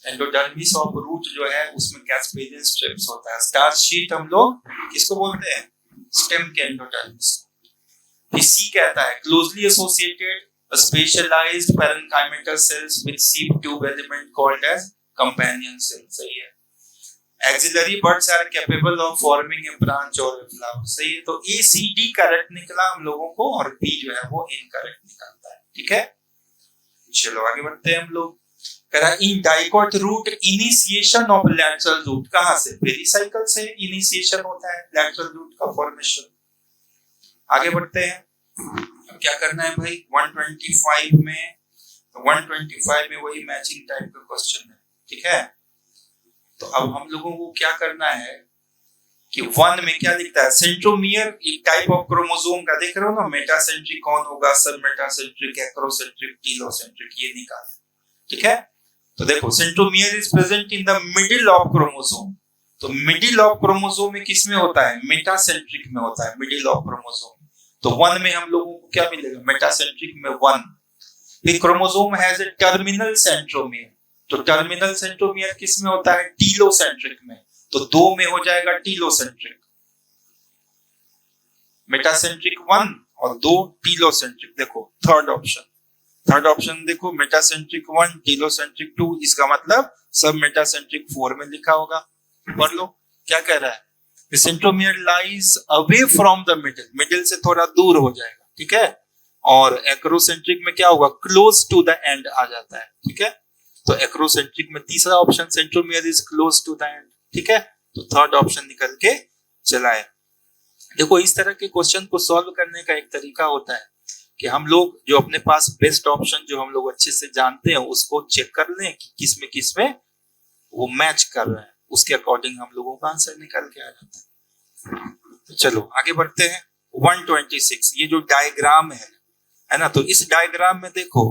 एंडोडर्मिस ऑफ रूट जो है उसमें कैस्पेडियन स्ट्रिप्स होता है। स्टार्च शीट हम लोग किसको बोलते हैं, स्टेम के एंडोडर्मिस। सी कहता है closely associated specialised parenchymatous cells with sieve tube element called as companion cell, सही है। Axillary buds are capable of forming a branch और ए फ्लावर, सही है। तो ए सी डी करेक्ट निकला हम लोगों को, और बी जो है वो इनकरेक्ट निकलता है। ठीक है, चलो आगे बढ़ते हैं हम लोग। In dicot root initiation of lateral root कहां से, पेरीसाइकल से इनिशिएशन होता है लैटरल रूट का फॉर्मेशन। आगे बढ़ते हैं, अब क्या करना है भाई 125 में, तो 125 में वही मैचिंग टाइप का क्वेश्चन है। ठीक है, तो अब हम लोगों को क्या करना है कि 1 में क्या लिखता है, सेंट्रोमियर, एक टाइप ऑफ क्रोमोसोम का देख रहे हो ना, मेटासेंट्रिक कौन होगा, सब मेटासेंट्रिक, एक्रोसेंट्रिक, टीलोसेंट्रिक, ये निकाल। ठीक है, तो देखो centromere is present in the middle of chromosome, तो मिडिल ऑफ क्रोमोसोम में किस में होता है, मेटासेंट्रिक में होता है, मिडिल ऑफ क्रोमोसोम। तो 1 में हम लोगों को क्या मिलेगा, मेटासेंट्रिक में 1। फिर chromosome has a terminal centromere, तो टर्मिनल सेंट्रोमियर किस में होता है, टीलोसेंट्रिक में, तो 2 में हो जाएगा टीलोसेंट्रिक। मेटासेंट्रिक 1 और 2 टीलोसेंट्रिक। देखो थर्ड ऑप्शन देखो, मेटासेंट्रिक 1 टीलोसेंट्रिक 2, इसका मतलब सब मेटासेंट्रिक 4 में लिखा होगा। पढ़ लो क्या कह रहा है, the centromere lies away from the middle से थोड़ा दूर हो जाएगा। ठीक है, और एक्रोसेंट्रिक में क्या होगा, क्लोज टू द एंड आ जाता है। ठीक है, तो एक्रोसेंट्रिक में तीसरा option centromere is close to the end. ठीक है, तो थर्ड ऑप्शन निकल के चला है। देखो इस तरह के क्वेश्चन को सॉल्व करने का एक तरीका होता है कि हम लोग जो अपने पास बेस्ट ऑप्शन जो हम लोग अच्छे से जानते हैं उसको चेक कर लें कि किस में वो मैच कर रहा है, उसके अकॉर्डिंग हम लोगों का आंसर निकल के आ जाता है। तो चलो आगे बढ़ते हैं 126। ये जो डायग्राम है ना, तो इस डायग्राम में देखो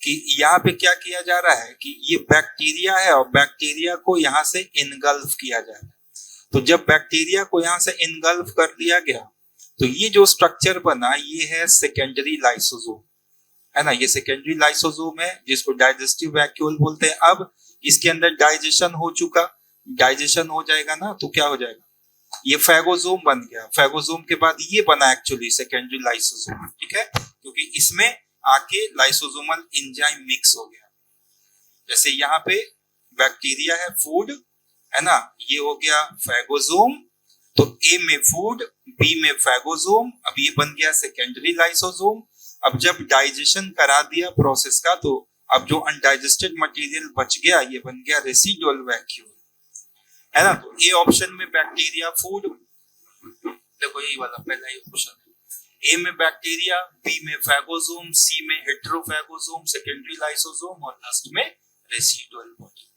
कि यहाँ पे क्या किया जा रहा है कि ये बैक्टीरिया है और बैक्टीरिया को यहाँ से इनगल्फ किया जा रहा है। तो जब बैक्टीरिया को यहाँ से इनगल्फ कर दिया गया तो ये जो स्ट्रक्चर बना ये है सेकेंडरी लाइसोसोम। है ना, ये सेकेंडरी लाइसोसोम है जिसको डाइजेस्टिव वैक्यूल बोलते हैं। अब इसके अंदर डाइजेशन हो चुका, डाइजेशन हो जाएगा ना तो क्या हो जाएगा, ये फैगोसोम बन गया। फैगोसोम के बाद ये बना एक्चुअली सेकेंडरी लाइसोसोम, ठीक है, क्योंकि इसमें आके लाइसोसोमल एंजाइम मिक्स हो गया। जैसे यहाँ पे बैक्टीरिया है, फूड है ना, ये हो गया फैगोसोम, तो ए में फूड, बी में फैगोसोम, अब ये बन गया सेकेंडरी लाइसोसोम। अब जब डाइजेशन करा दिया प्रोसेस का, तो अब जो अनडाइजेस्टेड मटेरियल बच गया ये बन गया रेसिडुअल वैक्यूल, है ना। तो ए ऑप्शन में बैक्टीरिया, फूड, देखो यही वाला पहला ही ऑप्शन है। ए में बैक्टीरिया, बी में फैगोसोम, सी में हेटेरोफैगोसोम, सेकेंडरी लाइसोसोम और लास्ट में रेसिडुअल बॉडी।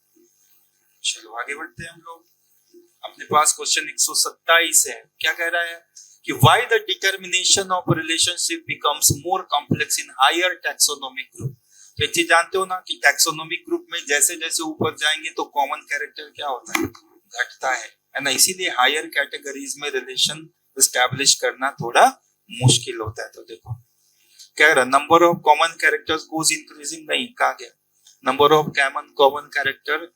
चलो आगे बढ़ते हैं हम लोग। अपने पास क्वेश्चन 127 है। क्या कह रहा है कि why the determination of relationship becomes more complex in higher taxonomic group। तो ये चीज जानते हो ना कि टैक्सोनॉमिक ग्रुप में जैसे जैसे ऊपर जाएंगे तो कॉमन कैरेक्टर क्या होता है, घटता है ना। इसीलिए हायर कैटेगरीज में रिलेशन एस्टैब्लिश करना थोड़ा मुश्किल होता है। तो देखो क्या कह रहा, number of common characters goes increasing, नहीं कहा गया, number of common character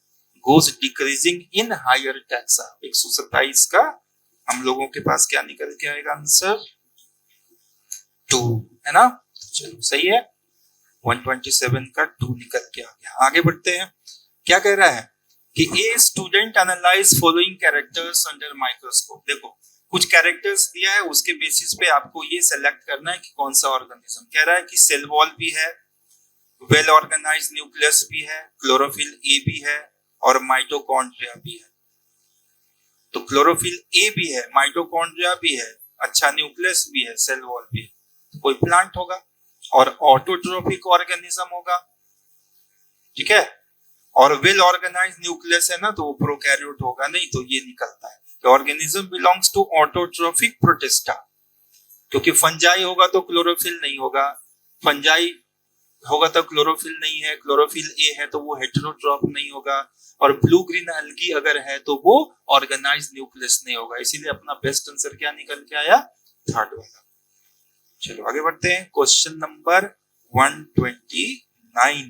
goes decreasing in higher taxa. 127 का हम लोगों के पास क्या निकल के आएगा आंसर, 2, है ना। चलो सही है, 127 का 2 निकल के आ गया। आगे बढ़ते हैं। क्या कह रहा है कि a student analyse following characters under microscope. देखो कुछ कैरेक्टर्स दिया है, उसके बेसिस पे आपको ये सेलेक्ट करना है कि कौन सा ऑर्गेनिज्म। कह रहा है कि सेल वॉल भी है, वेल ऑर्गेनाइज्ड न्यूक्लियस भी है, क्लोरोफिल ए भी है और माइटोकॉन्ड्रिया भी है। तो क्लोरोफिल ए भी है, माइटोकॉन्ड्रिया भी है, अच्छा न्यूक्लियस भी है, सेल वॉल भी है, तो कोई प्लांट होगा और ऑटोट्रोफिक ऑर्गेनिज्म होगा, ठीक है। और वेल ऑर्गेनाइज्ड न्यूक्लियस है ना, तो वो प्रोकैरियोट होगा, नहीं तो ये निकलता है organism belongs to autotrophic protista. क्योंकि फंजाई होगा तो क्लोरोफिल नहीं होगा, फंजाई होगा तो क्लोरोफिल नहीं है, क्लोरोफिल ए है तो वो हेटेरोट्रॉफ नहीं होगा, और ब्लू ग्रीन एल्गी अगर है तो वो ऑर्गेनाइज्ड न्यूक्लियस नहीं होगा। इसीलिए अपना बेस्ट आंसर क्या निकल के आया, थर्ड वाला। चलो आगे बढ़ते हैं। क्वेश्चन नंबर 129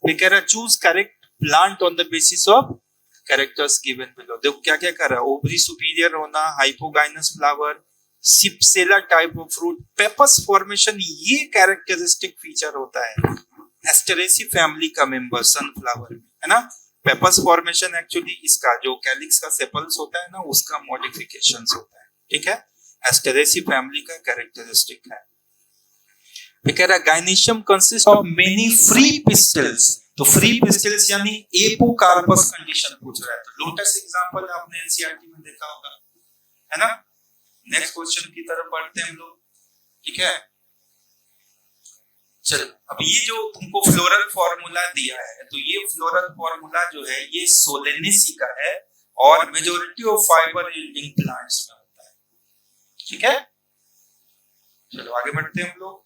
पे कह रहा choose correct plant on the basis of characters given below. देखो क्या क्या कर रहा है, ओवरी सुपीरियर होना, hypogynous flower, cypsela type of fruit, pappus formation, ये कैरेक्टरिस्टिक फीचर होता है एस्टेरेसी फैमिली का मेंबर सनफ्लावर में, है ना। पेपस फॉर्मेशन एक्चुअली इसका जो कैलिक्स का सेपल्स होता है ना, उसका मॉडिफिकेशंस होता है, ठीक है। एस्टेरेसी फैमिली का कैरेक्टरिस्टिक है। ये कह रहा है gynoecium consist of many free pistols. तो फ्री पिस्टल्स यानी एपोकार्पस कंडीशन पूछ रहा है। तो लोटस एग्जांपल आपने एनसीईआरटी में देखा होगा, है ना। नेक्स्ट क्वेश्चन की तरफ बढ़ते हैं हम लोग, ठीक है। चलो अब ये जो तुमको फ्लोरल फॉर्मूला दिया है, तो ये फ्लोरल फॉर्मूला जो है ये सोलेनेसी का है और majority of fibre yielding plants में होता है, ठीक है। चलो आगे बढ़ते हैं हम लोग।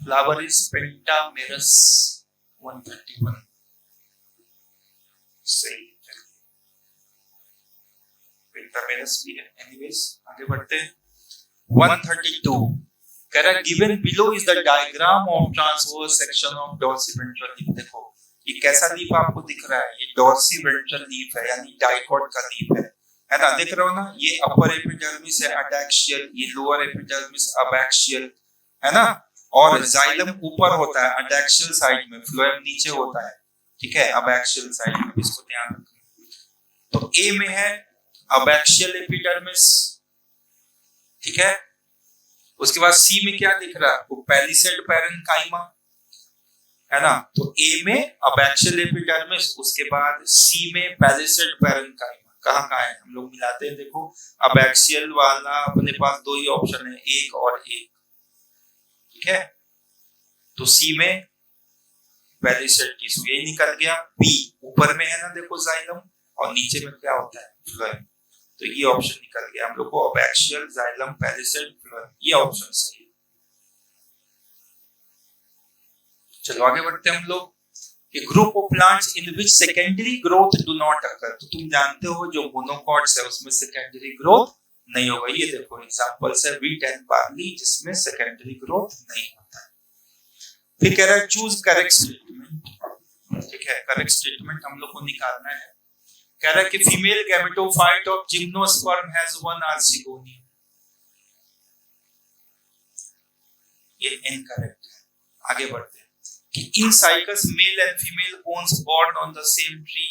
फ्लावर इज पेंटामेरस 131, सही पेंटामेरस भी है। एनीवेज आगे बढ़ते हैं। 132 कह रहा given below is the diagram of transverse section of dorsiventral leaf. देखो ये कैसा लीफ आपको दिख रहा है, ये डॉर्सीवेंट्रल लीफ है यानी डाइकॉट का लीफ है ना। देख रहे हो ना, ये अपर एपिडर्मिस है अडैक्सियल, ये लोअर एपिडर्मिस अबैक्सियल, है ना। और जाइलम ऊपर होता है अडैक्सियल साइड में, फ्लोएम नीचे होता है, ठीक है, अबैक्सियल साइड में, इसको ध्यान रखना। तो ए में है अबैक्सियल एपिडर्मिस, ठीक है। उसके बाद सी में क्या दिख रहा है, वो पैलिसेड पैरेन्काइमा, है ना। तो ए में अबैक्सियल एपिडर्मिस, उसके बाद सी में पैलिसेड पैरेन्काइमा। कहाँ है, हम लोग मिलाते हैं। देखो अबैक्सियल वाला अपने पास दो ही ऑप्शन है, एक और एक, ठीक है। तो सी में पैलिसेड टिश्यू, ये निकल गया। बी ऊपर में है ना, देखो जाइलम, और नीचे में क्या होता है, फ्लोएम। तो ये ऑप्शन निकल गया हम लोग को, अबैक्सियल, जाइलम, पैलिसेड, फ्लोएम, ये ऑप्शन सही है। चलो आगे बढ़ते हैं हम लोग। कि group of plants in which secondary growth do not occur. तो तुम जानते हो जो मोनोकॉट्स है उसमें सेकेंडरी ग्रोथ नहीं होगा। ये देखो एग्जांपल्स है व्हीट एंड बार्ली जिसमें सेकेंडरी ग्रोथ नहीं होता है। फिर कह रहा है चूज करेक्ट स्टेटमेंट। ठीक है, करेक्ट स्टेटमेंट हम लोग को निकालना है। कह रहा है कि female gametophyte of gymnosperm has one archegonium, ये इनकरेक्ट है। आगे बढ़ते हैं कि in Cycas male and female cones borne on the same tree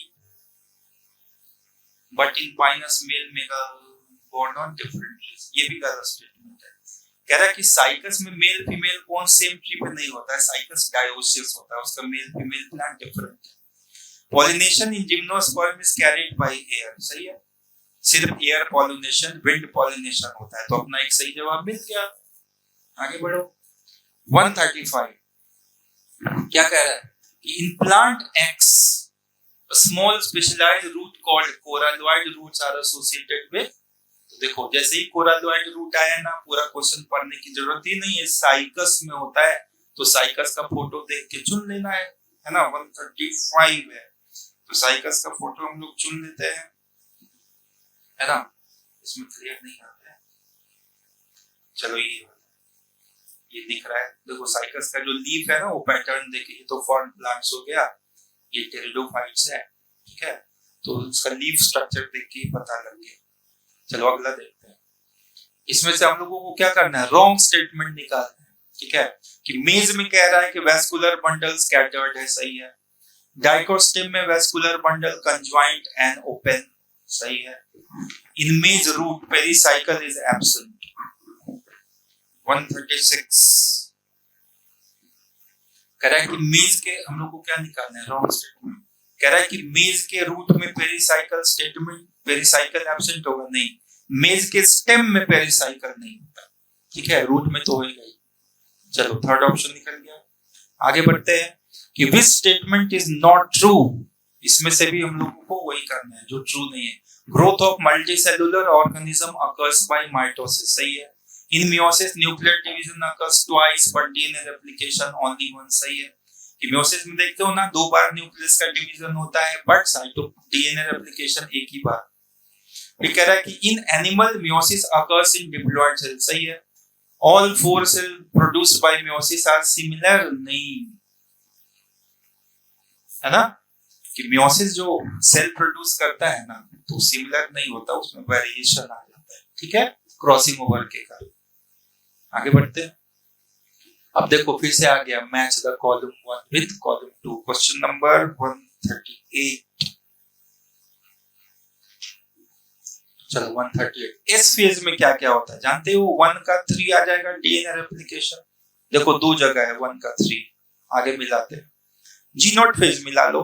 but in Pinus male mega borne on different trees, ये भी गलत स्टेटमेंट है। कह रहा है कि साइकस में male female cone same tree पे नहीं होता है, साइकस डायोसियस होता है, उसका मेल फीमेल प्लांट डिफरेंट है। Pollination in gymnosperm is carried by air, सही है, सिर्फ एयर पॉलिनेशन, विंड पॉलिनेशन होता है। तो अपना एक सही जवाब मिल गया। आगे बढ़ो। 135 क्या कह रहा है कि in plant X small specialised root called coralloid roots are associated with, तो देखो जैसे ही कोरालॉइड रूट आया ना, पूरा क्वेश्चन पढ़ने की जरूरत ही नहीं है, साइकस में होता है, तो साइकस का फोटो देख के चुन लेना है ना। 135 है तो साइकस का फोटो हम लोग चुन लेते हैं, है ना। इसमें क्लियर नहीं आता है, चलो ये दिख रहा है, देखो साइकस का जो लीफ है ना वो पैटर्न देखिए, तो फॉर्न प्लांट्स हो गया, ये टेरिडोफाइट्स है, ठीक है, तो उसका लीफ स्ट्रक्चर देख के पता लग गया। चलो अगला देखते हैं। इसमें से हम लोगों को क्या करना है, रॉन्ग स्टेटमेंट निकालना है। ठीक है, कि मेज में कह रहा है कि वेस्कुलर बंडल स्कैटर्ड है, सही है। डाइकोस्टिम में vascular bundle conjoint and open, सही है। इन मेज रूट पेरिसाइकल इज एब्सेंट। 136 कह रहा है कि मेज के, हम लोग को क्या निकालना है, रॉन्ग स्टेटमेंट। कह रहा है कि मेज के रूट में पेरिसाइकल स्टेटमेंट, पेरिसाइकल एब्सेंट होगा, नहीं। मेज के स्टेम में पेरिसाइकल नहीं होता, ठीक है, रूट में तो होगा ही। चलो थर्ड ऑप्शन निकल गया। आगे बढ़ते हैं कि which statement is not true, इसमें से भी हम लोगों को वही करना है जो ट्रू नहीं है। Growth of multicellular organism occurs by mitosis, सही है। इन meiosis nuclear division occurs twice but DNA replication only one, सही है। कि मियोसिस में देखते हो ना, 2 बार न्यूक्लियस का डिवीजन होता है, बट साइटो डीएनए रेप्लिकेशन एक ही बार। ये कह रहा है कि in animal meiosis occurs in diploid cell, सही है। All 4 cell produced by meiosis are similar, नहीं, है ना, कि मियोसिस जो सेल प्रोड्यूस करता है ना, तो सिमिलर नहीं होता, उसमें वेरिएशन आ जाता है, ठीक है, क्रॉसिंग ओवर के कारण। आगे बढ़ते हैं। अब देखो फिर से आ गया, match the column 1 with column 2, question number 138। चलो 138, इस फेज में क्या क्या होता है जानते हो। 1 का 3 आ जाएगा डीएनए रेप्लिकेशन, देखो 2 जगह है 1 का 3, आगे मिलाते हैं। जी नॉट फेज मिला लो।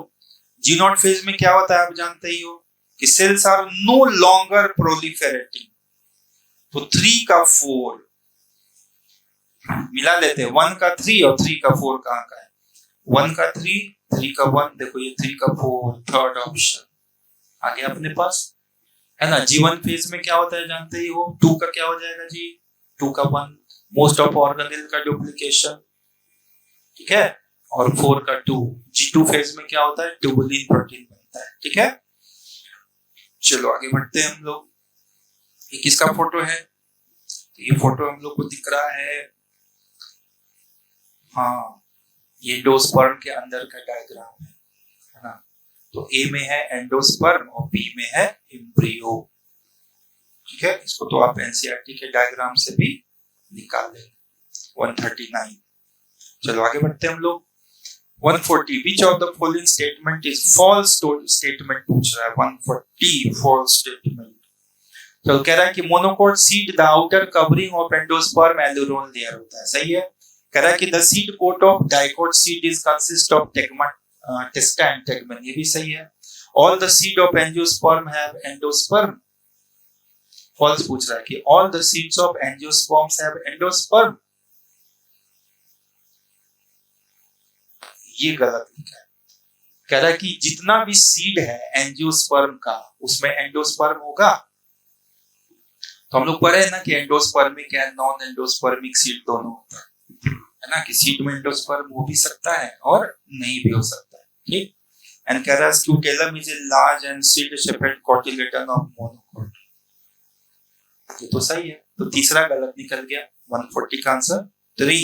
जी नॉट फेज में क्या होता है आप जानते ही हो कि सेल्स आर नो लॉन्गर प्रोलिफेरेटिंग, तो 3 का 4 मिला लेते हैं। 1 का 3 और 3 का 4 कहां का है, 1 का 3, 3 का 1, देखो ये 3 का 4, थर्ड ऑप्शन आ गया अपने पास, है ना। G1 फेज में क्या होता है जानते ही हो, 2 का क्या हो जाएगा जी, 2 का 1, मोस्ट ऑफ ऑर्गेनेल का डुप्लीकेशन, ठीक है, और 4 का 2। G2 फेज में क्या होता है, ट्यूबुलिन प्रोटीन बनता है, ठीक है। चलो आगे बढ़ते हैं हम लोग। ये किसका फोटो है, ये फोटो हम लोग को दिख रहा है, हाँ, ये एंडोस्पर्म के अंदर का डायग्राम है ना। तो ए में है एंडोस्पर्म और बी में है एम्ब्रियो, ठीक है। इसको तो आप एनसीईआरटी के डायग्राम से भी निकाल लेंगे। 139, चलो आगे बढ़ते हैं हम लोग। 140, which of the following statement is false statement पूछ रहा है। 140 false statement। तो कह रहा है कि monocot seed the outer covering of endosperm aleurone layer होता है, सही है। कह रहा है कि the seed coat of dicot seed is consist of testa and tegmen, ये भी सही है। All the seed of angiosperm have endosperm, false पूछ रहा है कि all the seeds of angiosperms have endosperm, ये गलत लिखा है। कह रहा है कि जितना भी सीड है एंजियोस्पर्म का उसमें एंडोस्पर्म होगा। तो हम लोग पढ़े ना कि endospermic and non endospermic seed दोनों होता है ना, कि सीड में एंडोस्पर्म हो भी सकता है और नहीं भी हो सकता है, ठीक। एंड कह रहा है scutellum is a large and seed shaped cotyledon of monocot, ये तो सही है। तो तीसरा गलत निकल गया, 140 का आंसर 3।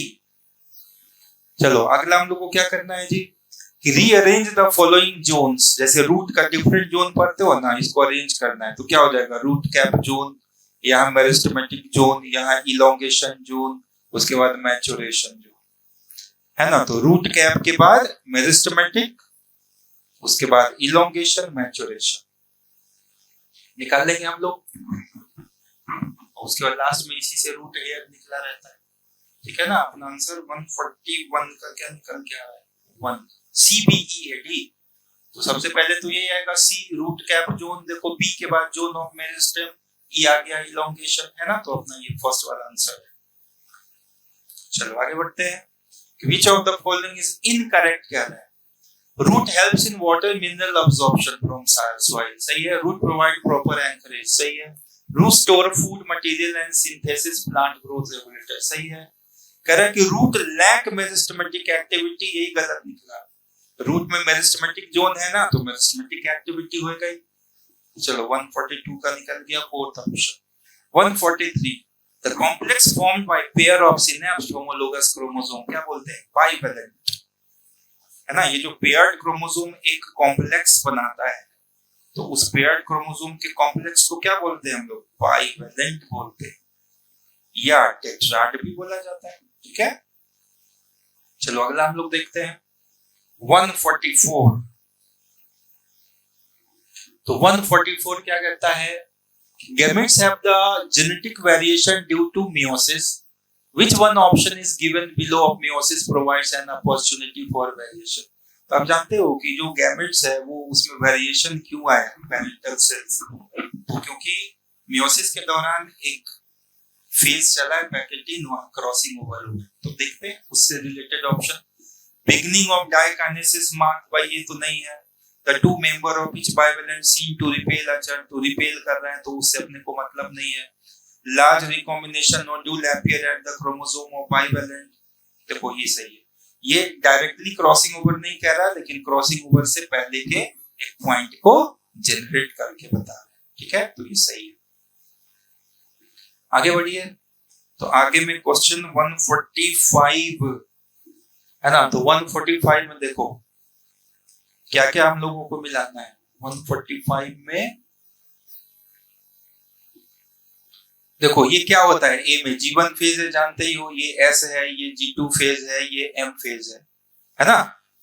चलो अगला हम लोग को क्या करना है जी, कि रीअरेंज द फॉलोइंग जोन्स। जैसे रूट का डिफरेंट जोन पढ़ते हो ना, इसको अरेंज करना है। तो क्या हो जाएगा, रूट कैप जोन, यहाँ मेरिस्टेमेटिक जोन, यहाँ इलोंगेशन जोन, उसके बाद मैचुरेशन जोन, है ना। तो रूट कैप के बाद मेरिस्टेमेटिक, उसके बाद इलोंगेशन, मैचुरेशन निकाल लेंगे हम लोग। उसके बाद लास्ट में इसी से रूट हेयर निकला रहता है, ठीक है ना। अपना आंसर 141 का क्या निकल के आया है, 1 CBE है डी। तो सबसे पहले तो ये आएगा सी, रूट कैप जोन। देखो बी के बाद जोन ऑफ मेरिस्टेम, ई आ गया इलोंगेशन, है ना। तो अपना ये फर्स्ट वाला आंसर है। चलो आगे बढ़ते हैं। Which of the following is incorrect कह रहा है। Root helps in water mineral absorption from soil, सही है। Root provide proper anchorage, सही है। Root store food material and synthesis plant growth regulator, सही है। कह रहा है कि root lack meristematic activity, यही गलत निकला। रूट में मेरिस्टेमेटिक जोन है ना, तो मेरिस्टेमेटिक एक्टिविटी होएगा ही। चलो 142 का निकल गया fourth option. 143 the complex formed by pair of synapsed homologous chromosome, क्या बोलते हैं, बाइवेलेंट, है ना। ये जो पेयर्ड क्रोमोसोम एक कॉम्प्लेक्स बनाता है, तो उस पेयर्ड क्रोमोसोम के कॉम्प्लेक्स को क्या बोलते हैं हम लोग, बाइवेलेंट बोलते हैं, या टेट्राड भी बोला जाता है, ठीक है। चलो अगला हम लोग देखते हैं 144। तो 144 क्या कहता है, gametes have the genetic variation due to meiosis. Which one option is given below of meiosis provides an opportunity for variation? तो आप जानते हो कि जो गैमेट्स है वो उसमें वेरिएशन क्यों आया पेरेंटल सेल्स, तो क्योंकि मियोसिस के दौरान एक फेज चला है पैकेटिन, वहां क्रॉसिंग ओवर हुआ है। तो देखते हैं उससे related option. Beginning of diakinesis marked by, ये तो नहीं है। The two member of each bivalent seem to repel each other, तो रिपेल कर रहे हैं, तो उससे अपने को मतलब नहीं है। Large recombination nodule appear at the chromosome of bivalent, देखो ये सही है। ये डायरेक्टली क्रॉसिंग ओवर नहीं कह रहा, लेकिन क्रॉसिंग ओवर से पहले के एक पॉइंट को जनरेट करके बता रहा है, ठीक है। तो ये सही है। आगे बढ़िए। तो आगे में क्वेश्चन 145 है ना। तो 145 में देखो क्या क्या हम लोगों को मिलाना है। 145 में देखो ये क्या होता है, ए में G1 फेज है, जानते ही हो, ये S है, ये G2 फेज है, ये M फेज है ना।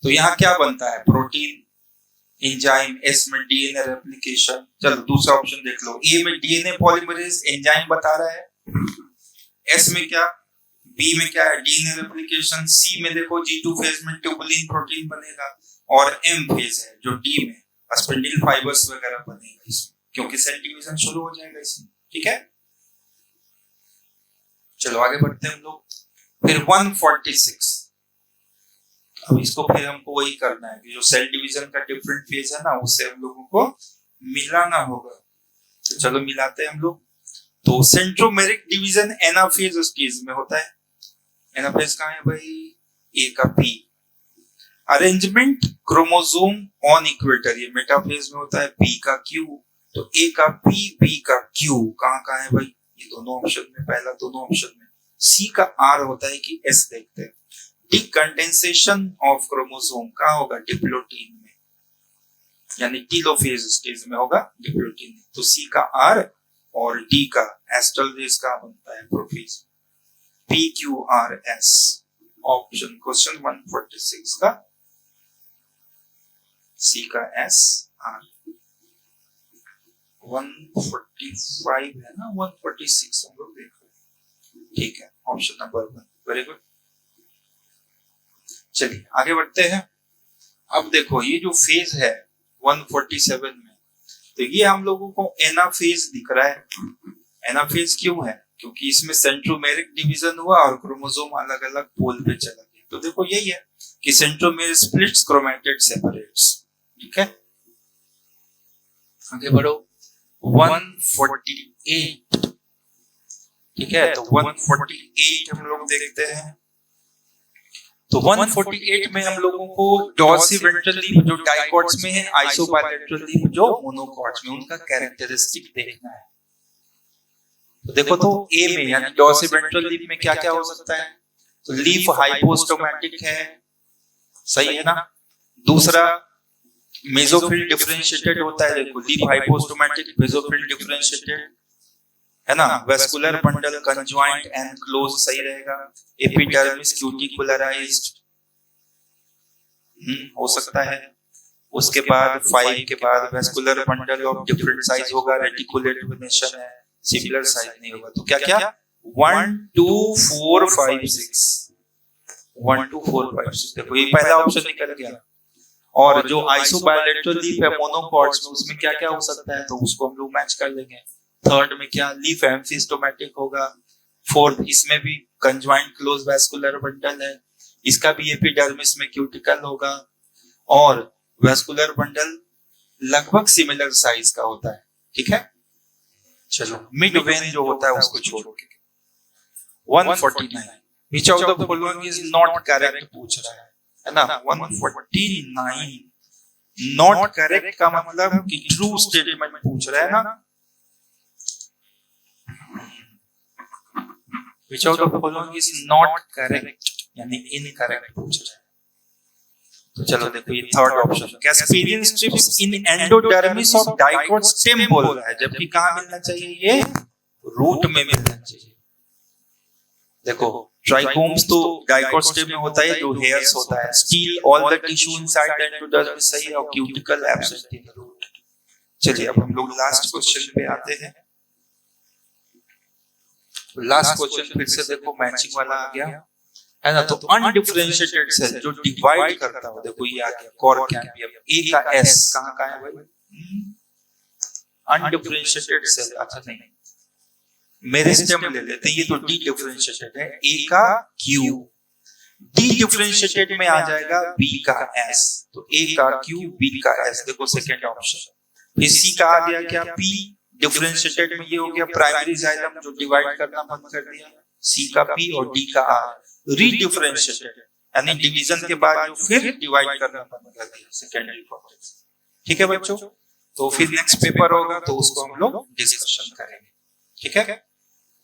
तो यहाँ क्या बनता है, प्रोटीन, एंजाइम, S में डीएनए रेप्लिकेशन। चलो दूसरा ऑप्शन देख लो। ए में डीएनए पॉलीमरेज एंजाइम बता रहा है, S में क्या, B में क्या है, डीएनए रेप्लिकेशन, C में देखो G2 फेज में ट्यूबुलिन प्रोटीन बनेगा, और M फेज है जो D में स्पिंडल फाइबर्स वगैरह बनेगा इसमें, क्योंकि सेल डिवीजन शुरू हो जाएगा इसमें, ठीक है। चलो आगे बढ़ते हैं हम लोग। फिर 146, अब इसको फिर हमको वही करना है कि जो सेल डिवीजन का डिफरेंट फेज है ना, उससे हम लोगों को मिलाना होगा। तो चलो मिलाते हैं हम लोग। तो सेंट्रोमेरिक डिवीजन एनाफेज स्टेज में होता है। एनाफेज कहाँ है भाई, ए का P. Arrangement chromosome on equator, ये मेटाफेज में होता है, बी का क्यू। तो ए का पी, बी का क्यू कहाँ है भाई, ये दोनों ऑप्शन में, पहला दोनों ऑप्शन में। सी का आर होता है कि एस, देखते हैं। डिकंडेंसेशन ऑफ क्रोमोसोम कहाँ होगा, डिप्लोटीन में, यानी टीलोफेज स्टेज में होगा डिप्लोटीन में। तो सी का आर और डी का एस्टल फेज का बनता है prophase, P Q R S. Option question 146 का सी का एस आर। 145 है ना, 146 हम लोग देख रहे हैं, ठीक है। Option number 1, very good. चलिए आगे बढ़ते हैं। अब देखो ये जो फेज है 147 में, तो ये हम लोगों को एनाफेज दिख रहा है। एनाफेज क्यों है, क्योंकि इसमें सेंट्रोमेरिक डिवीजन हुआ और क्रोमोसोम अलग अलग पोल पे चला गया। तो देखो यही है कि सेंट्रोमेर स्प्लिट्स, क्रोमैटिड सेपरेट्स, ठीक है। आगे बढ़ो 148, ठीक है। तो 148 हम लोग देखते हैं। तो 148 में हम लोगों को डॉर्सिवेंट्रल लीफ जो डाइकॉट्स में है, आइसोबायलैटरल लीफ जो मोनोकॉट्स में, उनका कैरेक्टरिस्टिक देखना है। तो देखो तो ए में यानी डॉर्सिवेंट्रल लीफ में क्या क्या हो सकता है, तो लीफ हाइपोस्टोमेटिक है, सही है ना। दूसरा मेसोफिल डिफरेंशिएटेड होता है, देखो लीफ हाइपोस्टोमेटिक, मेसोफिल डिफरेंशिएटेड है ना। Vascular bundle conjoint and close सही रहेगा। एपिडर्मिस क्यूटिकुलराइज्ड हो सकता है। उसके बाद 5 के बाद vascular bundle of different size होगा, रेटिकुलेट वेनेशन है, सिमिलर साइज नहीं होगा। तो क्या क्या 1 2 4 5 6 1 2 4 5 6 देखो ये पहला ऑप्शन निकल गया। और जो आइसोबायलैटरल लीफ है मोनोकॉट्स में, उसमें क्या क्या हो सकता है, तो उसको हम लोग मैच कर लेंगे। थर्ड में क्या लीफ एम्फिस्टोमेटिक होगा। फोर्थ इसमें भी कंजॉइंट क्लोज वेस्कुलर बंडल है, इसका भी एपिडर्मिस में क्यूटिकल होगा। और वेस्कुलर बंडल लगभग सिमिलर साइज का होता है, ठीक है। चलो मिड वेन जो होता है उसको छोड़ के 149 which of the following is not correct पूछ रहा है ना। 149 नॉट करेक्ट का मतलब कि ट्रू स्टेटमेंट पूछ रहा है ना। Which of the following is not correct यानी इनकरेक्ट पूछ रहा है। तो चलो देखो ये third option Casparian strips in endodermis of dicot stem बोल रहा है, जबकि कहां मिलना चाहिए, ये रूट में मिलना चाहिए। देखो ट्राइकोम्स तो डाइकोट स्टेम में होता है, जो हेयर्स होता है। Stele all the tissue inside the endodermis सही है, और cuticle absent in the root. चलिए अब हम लोग लास्ट क्वेश्चन पे आते हैं। लास्ट क्वेश्चन फिर से देखो मैचिंग वाला आ गया है ना। तो अनडिफरेंशिएटेड सेल जो डिवाइड करता हो, देखो ये आ गया कॉर कैम्बियम, ए का एस कहां है भाई, अनडिफरेंशिएटेड सेल। अच्छा नहीं, मेरिस्टेम ले लेते हैं, ये तो डी डिफरेंशिएटेड है, ए का क्यू। डी डिफरेंशिएटेड में आ जाएगा बी का एस, तो ए का क्यू बी का एस, देखो सेकंड ऑप्शन। फिर सी का आ गया क्या पी डिफरेंशिएटेड में, ये हो गया प्राइमरी जाइलम जो डिवाइड करना बंद कर दिया, सी का पी और डी का आर। रीडिफरेंशिएटेड यानी डिवीजन के बाद जो फिर डिवाइड करना बंद कर दिया, सेकेंडरी कॉर्टेक्स। ठीक है बच्चों, तो फिर नेक्स्ट पेपर होगा तो उसको हम लोग डिस्कशन करेंगे, ठीक है।